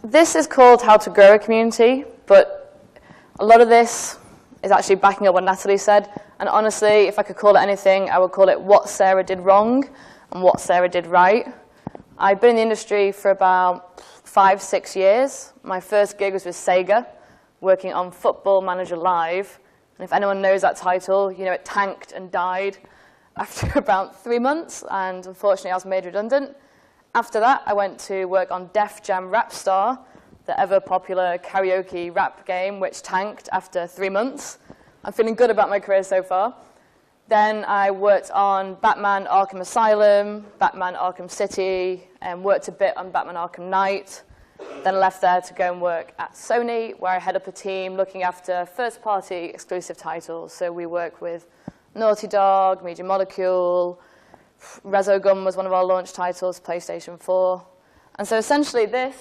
this is called How to Grow a Community, but a lot of this is actually backing up what Natalie said. And honestly, if I could call it anything, I would call it what Sarah did wrong and what Sarah did right. I've been in the industry for about 5-6 years. My first gig was with Sega, working on Football Manager Live. And if anyone knows that title, you know it tanked and died after about 3 months, and unfortunately I was made redundant. After that, I went to work on Def Jam Rap Star, the ever-popular karaoke rap game, which tanked after 3 months. I'm feeling good about my career so far. Then I worked on Batman Arkham Asylum, Batman Arkham City, and worked a bit on Batman Arkham Knight. Then I left there to go and work at Sony, where I head up a team looking after first-party exclusive titles. So we work with Naughty Dog, Media Molecule, Resogun was one of our launch titles, PlayStation 4. And so essentially this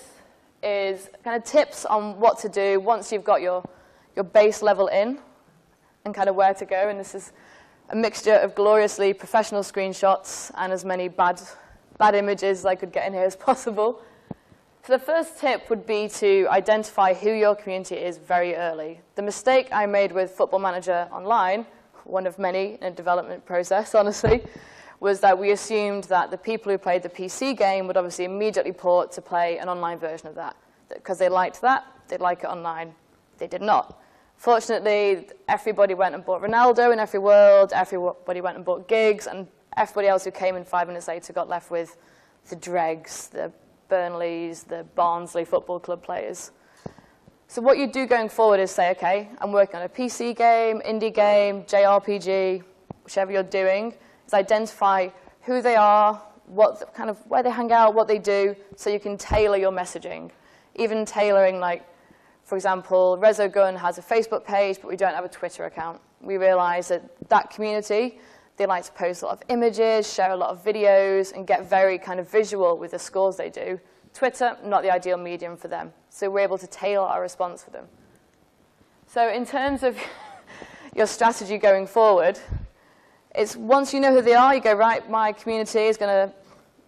is kind of tips on what to do once you've got your base level in and kind of where to go. And this is a mixture of gloriously professional screenshots and as many bad images as I could get in here as possible. So the first tip would be to identify who your community is very early. The mistake I made with Football Manager Online, one of many in a development process, honestly, was that we assumed that the people who played the PC game would obviously immediately port to play an online version of that. Because they liked that, they'd like it online. They did not. Fortunately, everybody went and bought Ronaldo in every world, everybody went and bought gigs, and everybody else who came in 5 minutes later got left with the dregs, the Burnleys, the Barnsley Football Club players. So what you do going forward is say, okay, I'm working on a PC game, indie game, JRPG, whichever you're doing, is identify who they are, where they hang out, what they do, so you can tailor your messaging. Even tailoring, like, for example, Resogun has a Facebook page, but we don't have a Twitter account. We realize that that community, they like to post a lot of images, share a lot of videos, and get very kind of visual with the scores they do. Twitter, not the ideal medium for them. So we're able to tailor our response for them. So in terms of your strategy going forward, it's once you know who they are, you go, right, my community is going to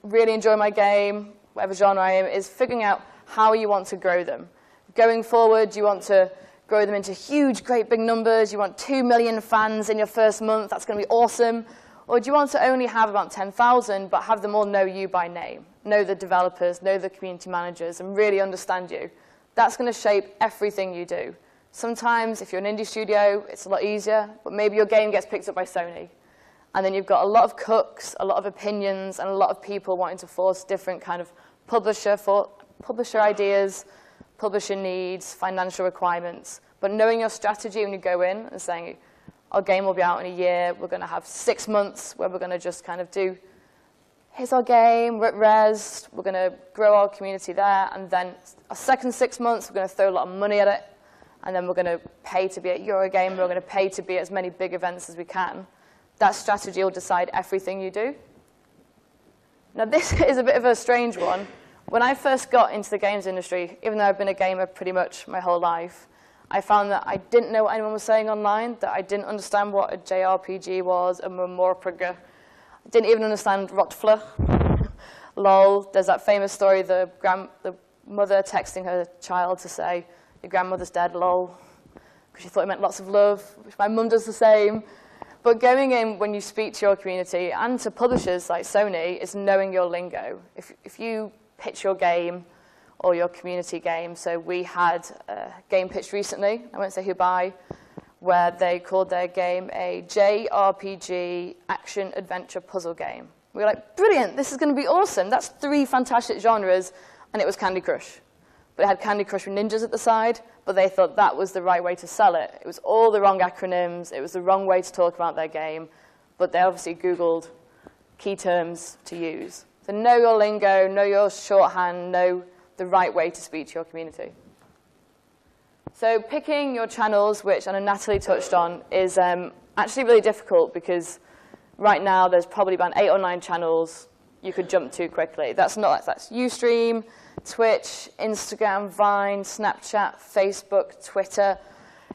really enjoy my game, whatever genre I am, is figuring out how you want to grow them. Going forward, you want to grow them into huge, great big numbers. You want 2 million fans in your first month. That's going to be awesome. Or do you want to only have about 10,000, but have them all know you by name, know the developers, know the community managers, and really understand you? That's going to shape everything you do. Sometimes, if you're an indie studio, it's a lot easier, but maybe your game gets picked up by Sony. And then you've got a lot of cooks, a lot of opinions, and a lot of people wanting to force different kind of publisher ideas, publisher needs, financial requirements. But knowing your strategy when you go in and saying, our game will be out in a year, we're going to have 6 months where we're going to just kind of do, here's our game, we're at res, we're going to grow our community there, and then a second 6 months, we're going to throw a lot of money at it, and then we're going to pay to be at Eurogame, we're going to pay to be at as many big events as we can. That strategy will decide everything you do. Now, this is a bit of a strange one. When I first got into the games industry, even though I've been a gamer pretty much my whole life, I found that I didn't know what anyone was saying online, that I didn't understand what a JRPG was, a Morpurga. I didn't even understand Rotfla. Lol. There's that famous story, the mother texting her child to say, your grandmother's dead, lol, because she thought it meant lots of love, which my mum does the same. But going in when you speak to your community and to publishers like Sony is knowing your lingo. If you pitch your game or your community game, so we had a game pitch recently, I won't say who by, where they called their game a JRPG action-adventure puzzle game. We were like, brilliant, this is going to be awesome. That's 3 fantastic genres, and it was Candy Crush. But it had Candy Crush with ninjas at the side, but they thought that was the right way to sell it. It was all the wrong acronyms. It was the wrong way to talk about their game. But they obviously Googled key terms to use. So know your lingo, know your shorthand, know the right way to speak to your community. So picking your channels, which I know Natalie touched on, is actually really difficult because right now there's probably about 8 or 9 channels you could jump to quickly. That's Ustream, Twitch, Instagram, Vine, Snapchat, Facebook, Twitter.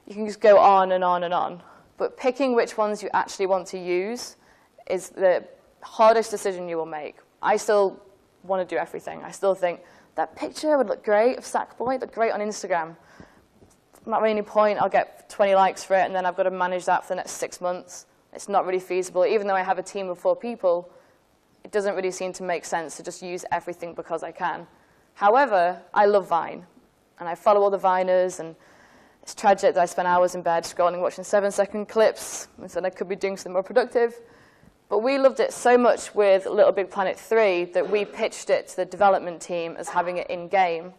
You can just go on and on and on. But picking which ones you actually want to use is the hardest decision you will make. I still want to do everything. I still think that picture would look great of Sackboy, it'd look great on Instagram. At any point, I'll get 20 likes for it, and then I've got to manage that for the next 6 months. It's not really feasible. Even though I have a team of 4 people, it doesn't really seem to make sense to just use everything because I can. However, I love Vine, and I follow all the Viners, and it's tragic that I spend hours in bed scrolling, watching 7-second clips, and said I could be doing something more productive. But we loved it so much with Little Big Planet 3 that we pitched it to the development team as having it in-game.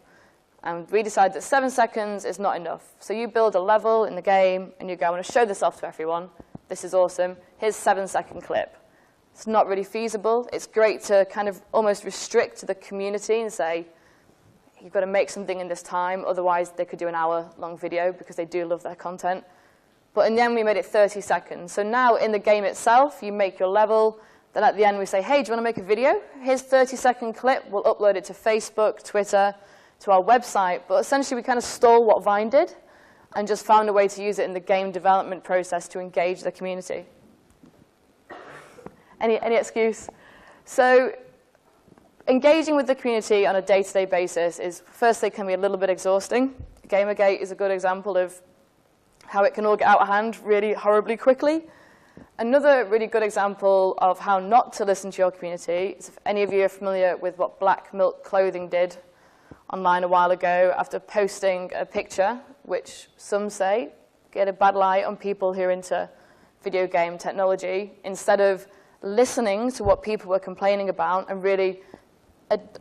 And we decided that 7 seconds is not enough. So you build a level in the game, and you go, I want to show this off to everyone. This is awesome. Here's a 7-second clip. It's not really feasible. It's great to kind of almost restrict the community and say, you've got to make something in this time. Otherwise, they could do an hour-long video because they do love their content. But in the end, we made it 30 seconds. So now in the game itself, you make your level. Then at the end, we say, hey, do you want to make a video? Here's a 30-second clip. We'll upload it to Facebook, Twitter, to our website. But essentially, we kind of stole what Vine did and just found a way to use it in the game development process to engage the community. Any excuse? So engaging with the community on a day-to-day basis is, firstly, can be a little bit exhausting. Gamergate is a good example of how it can all get out of hand really horribly quickly. Another really good example of how not to listen to your community is if any of you are familiar with what Black Milk Clothing did online a while ago after posting a picture, which some say get a bad light on people who are into video game technology. Instead of listening to what people were complaining about and really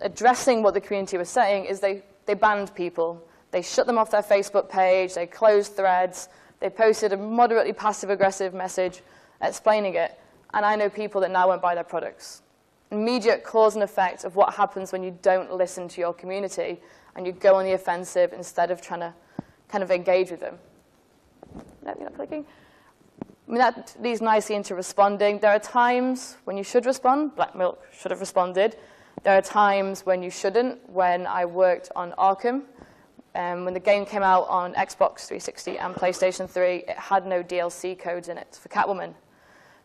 addressing what the community was saying, is they banned people. They shut them off their Facebook page, they closed threads, they posted a moderately passive-aggressive message explaining it, and I know people that now won't buy their products. Immediate cause and effect of what happens when you don't listen to your community and you go on the offensive instead of trying to kind of engage with them. No, you're not clicking? I mean, that leads nicely into responding. There are times when you should respond. Black Milk should have responded. There are times when you shouldn't. When I worked on Arkham, when the game came out on Xbox 360 and PlayStation 3, it had no DLC codes in it for Catwoman.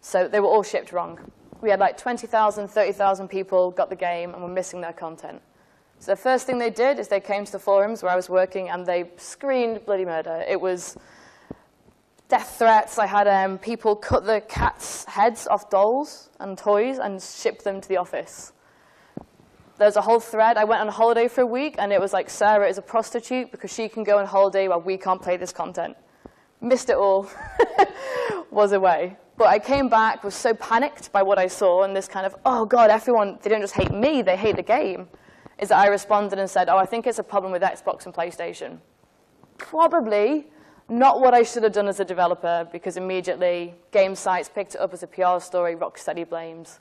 So they were all shipped wrong. We had like 20,000, 30,000 people got the game and were missing their content. So the first thing they did is they came to the forums where I was working and they screamed bloody murder. It was death threats. I had people cut the cats' heads off dolls and toys and ship them to the office. There's a whole thread. I went on holiday for a week, and it was like, Sarah is a prostitute because she can go on holiday while we can't play this content. Missed it all. Was away. But I came back, was so panicked by what I saw, and this kind of, oh God, everyone, they don't just hate me, they hate the game, is that I responded and said, oh, I think it's a problem with Xbox and PlayStation. Probably not what I should have done as a developer, because immediately game sites picked it up as a PR story, Rocksteady blames.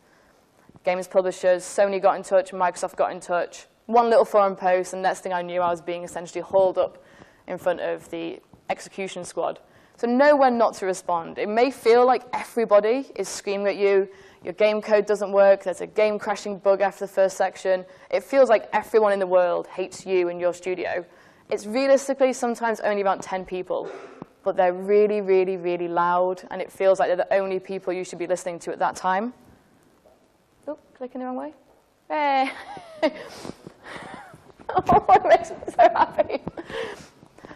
Games publishers, Sony got in touch, Microsoft got in touch. One little forum post, and next thing I knew, I was being essentially hauled up in front of the execution squad. So know when not to respond. It may feel like everybody is screaming at you, your game code doesn't work, there's a game crashing bug after the first section. It feels like everyone in the world hates you and your studio. It's realistically sometimes only about 10 people, but they're really, really, really loud, and it feels like they're the only people you should be listening to at that time. Oh, clicking the wrong way. Hey. Oh, it makes me so happy.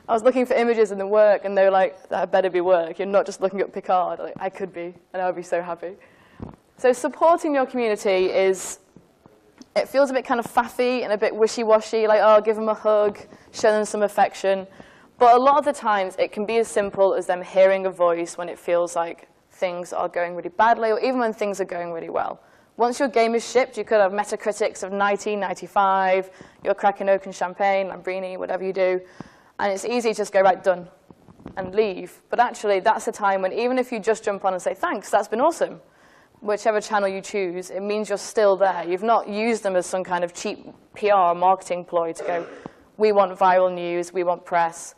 I was looking for images in the work, and they were like, that better be work. You're not just looking up Picard. Like, I could be, and I would be so happy. So supporting your community is, it feels a bit kind of faffy and a bit wishy-washy, like, oh, give them a hug, show them some affection. But a lot of the times, it can be as simple as them hearing a voice when it feels like things are going really badly, or even when things are going really well. Once your game is shipped, you could have Metacritics of 90, 95, you're cracking open champagne, Lambrini, whatever you do, and it's easy to just go, right, done, and leave. But actually, that's a time when even if you just jump on and say, thanks, that's been awesome, whichever channel you choose, it means you're still there. You've not used them as some kind of cheap PR marketing ploy to go, we want viral news, we want press,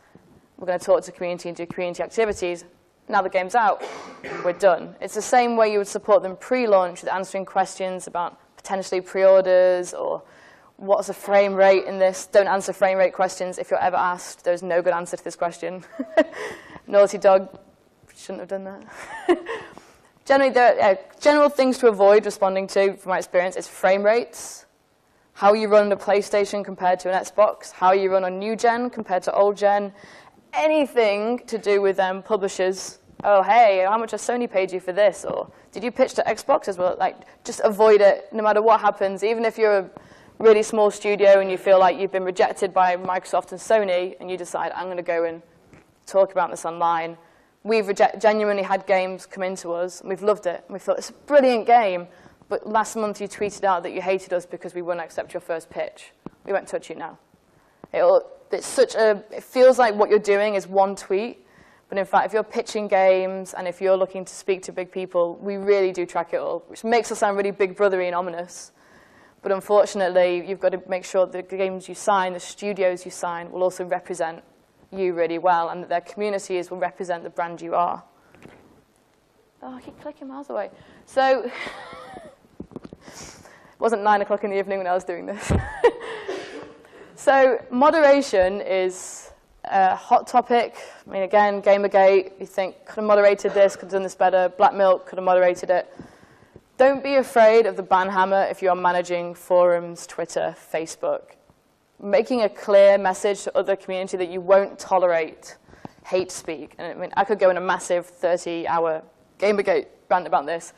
we're going to talk to the community and do community activities. Now the game's out, we're done. It's the same way you would support them pre-launch with answering questions about potentially pre-orders or what's the frame rate in this. Don't answer frame rate questions if you're ever asked. There's no good answer to this question. Naughty Dog shouldn't have done that. Generally, there are general things to avoid responding to, from my experience, is frame rates, how you run a PlayStation compared to an Xbox, how you run on new gen compared to old gen, anything to do with publishers. Oh, hey, how much has Sony paid you for this? Or did you pitch to Xbox as well? Like, just avoid it no matter what happens. Even if you're a really small studio and you feel like you've been rejected by Microsoft and Sony and you decide, I'm going to go and talk about this online. We've genuinely had games come into us and we've loved it. And we thought, it's a brilliant game. But last month you tweeted out that you hated us because we wouldn't accept your first pitch. We won't touch you now. It feels like what you're doing is one tweet. But in fact, if you're pitching games and if you're looking to speak to big people, we really do track it all, which makes us sound really big brothery and ominous. But unfortunately, you've got to make sure that the games you sign, the studios you sign, will also represent you really well, and that their communities will represent the brand you are. Oh, I keep clicking miles away. So, it wasn't 9 o'clock in the evening when I was doing this. So, moderation is a hot topic. I mean, again, Gamergate, you think, could have moderated this, could have done this better. Black Milk could have moderated it. Don't be afraid of the ban hammer if you are managing forums, Twitter, Facebook. Making a clear message to other community that you won't tolerate hate speak. And I mean, I could go in a massive 30-hour Gamergate rant about this.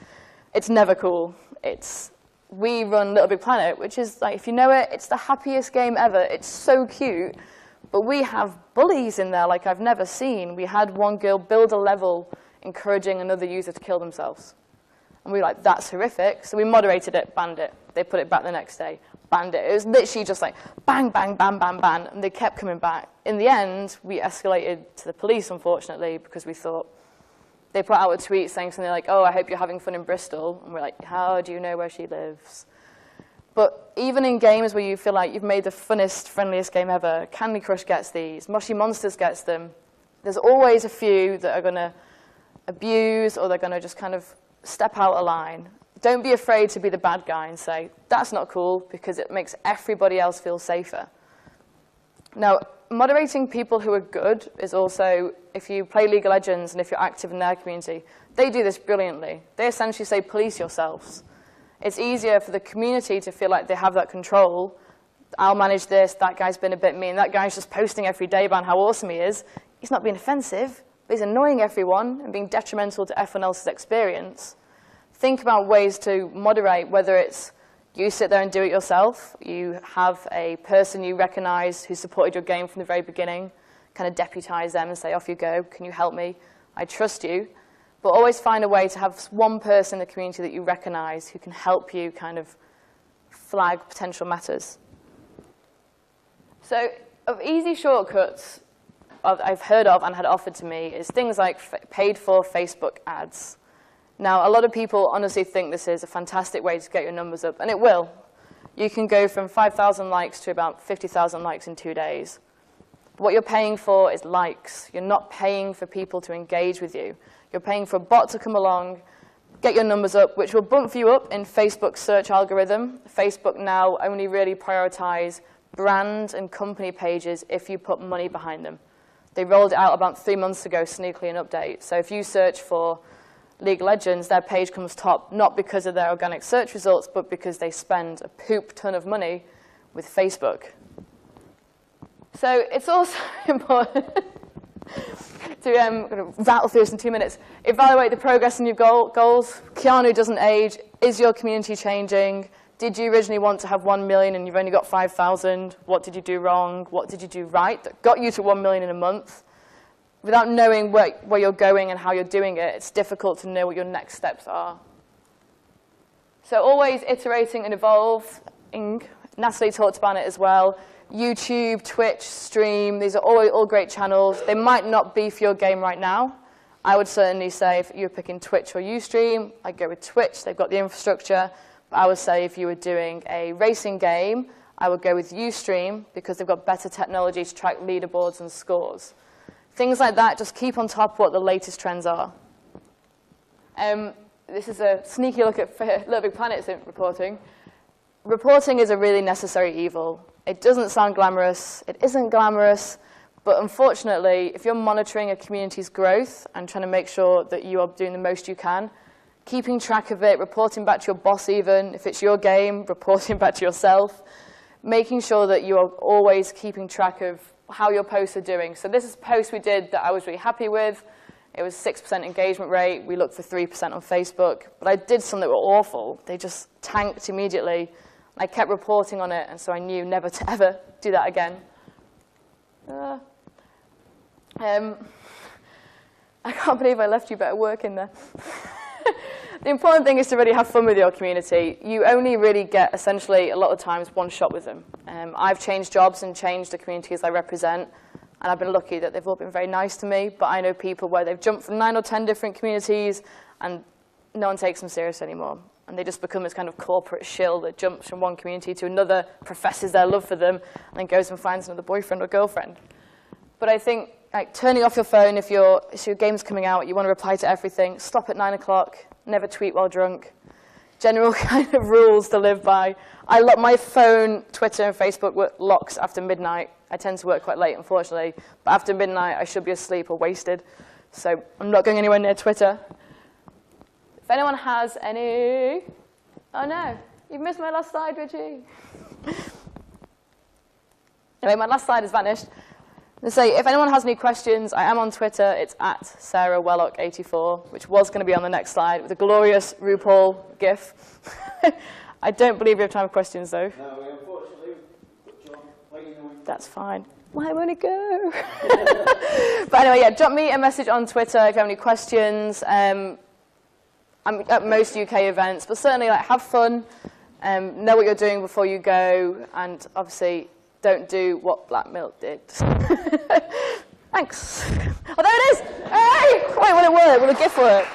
It's never cool. We run Little Big Planet, which is, like, if you know it, it's the happiest game ever. It's so cute. But we have bullies in there like I've never seen. We had one girl build a level encouraging another user to kill themselves. And we were like, that's horrific. So we moderated it, banned it. They put it back the next day, banned it. It was literally just like bang, bang, bang, bang, bang. And they kept coming back. In the end, we escalated to the police, unfortunately, because we thought they put out a tweet saying something like, oh, I hope you're having fun in Bristol. And we're like, how do you know where she lives? But even in games where you feel like you've made the funnest, friendliest game ever, Candy Crush gets these, Moshi Monsters gets them, there's always a few that are going to abuse or they're going to just kind of step out of line. Don't be afraid to be the bad guy and say, that's not cool, because it makes everybody else feel safer. Now, moderating people who are good is also, if you play League of Legends and if you're active in their community, they do this brilliantly. They essentially say, police yourselves. It's easier for the community to feel like they have that control. I'll manage this, that guy's been a bit mean, that guy's just posting every day about how awesome he is. He's not being offensive, but he's annoying everyone and being detrimental to everyone else's experience. Think about ways to moderate, whether it's you sit there and do it yourself, you have a person you recognize who supported your game from the very beginning, kind of deputize them and say, off you go, can you help me? I trust you. But always find a way to have one person in the community that you recognize who can help you kind of flag potential matters. So of easy shortcuts I've heard of and had offered to me is things like paid for Facebook ads. Now, a lot of people honestly think this is a fantastic way to get your numbers up, and it will. You can go from 5,000 likes to about 50,000 likes in 2 days. What you're paying for is likes. You're not paying for people to engage with you. You're paying for a bot to come along, get your numbers up, which will bump you up in Facebook's search algorithm. Facebook now only really prioritize brand and company pages if you put money behind them. They rolled it out about 3 months ago, sneakily an update. So if you search for League of Legends, their page comes top, not because of their organic search results, but because they spend a poop ton of money with Facebook. So it's also important to rattle through this in 2 minutes. Evaluate the progress in your goals. Keanu doesn't age. Is your community changing? Did you originally want to have 1 million and you've only got 5,000? What did you do wrong? What did you do right that got you to 1 million in a month? Without knowing where you're going and how you're doing it, it's difficult to know what your next steps are. So always iterating and evolving. Natalie talked about it as well. YouTube, Twitch, Stream, these are all great channels. They might not be for your game right now. I would certainly say if you're picking Twitch or Ustream, I'd go with Twitch. They've got the infrastructure. But I would say if you were doing a racing game, I would go with Ustream because they've got better technology to track leaderboards and scores. Things like that, just keep on top of what the latest trends are. This is a sneaky look at Little Big Planet's reporting. Reporting is a really necessary evil. It doesn't sound glamorous. It isn't glamorous. But unfortunately, if you're monitoring a community's growth and trying to make sure that you are doing the most you can, keeping track of it, reporting back to your boss even, if it's your game, reporting back to yourself, making sure that you are always keeping track of how your posts are doing. So this is a post we did that I was really happy with. It was 6% engagement rate. We looked for 3% on Facebook. But I did some that were awful. They just tanked immediately. I kept reporting on it, and so I knew never to ever do that again. I can't believe I left you better work in there. The important thing is to really have fun with your community. You only really get, essentially, a lot of times, one shot with them. I've changed jobs and changed the communities I represent, and I've been lucky that they've all been very nice to me, but I know people where they've jumped from 9 or 10 different communities, and no one takes them serious anymore. And they just become this kind of corporate shill that jumps from one community to another, professes their love for them, and then goes and finds another boyfriend or girlfriend. But I think like, turning off your phone if your game's coming out, you want to reply to everything, stop at 9 o'clock, never tweet while drunk. General kind of rules to live by. I lock my phone, Twitter, and Facebook locks after midnight. I tend to work quite late, unfortunately. But after midnight, I should be asleep or wasted. So I'm not going anywhere near Twitter. If anyone has any... Oh, no. You've missed my last slide, Richie. Anyway, my last slide has vanished. Let's say, if anyone has any questions, I am on Twitter. It's at SarahWellock84, which was going to be on the next slide, with a glorious RuPaul GIF. I don't believe we have time for questions, though. No, we unfortunately, John, waiting on you. That's fine. Why won't it go? But anyway, yeah, drop me a message on Twitter if you have any questions. I'm at most UK events, but certainly like, have fun, know what you're doing before you go, and obviously don't do what Black Milk did. Thanks. Oh, there it is! Hey! Wait, will it work? Will the GIF work?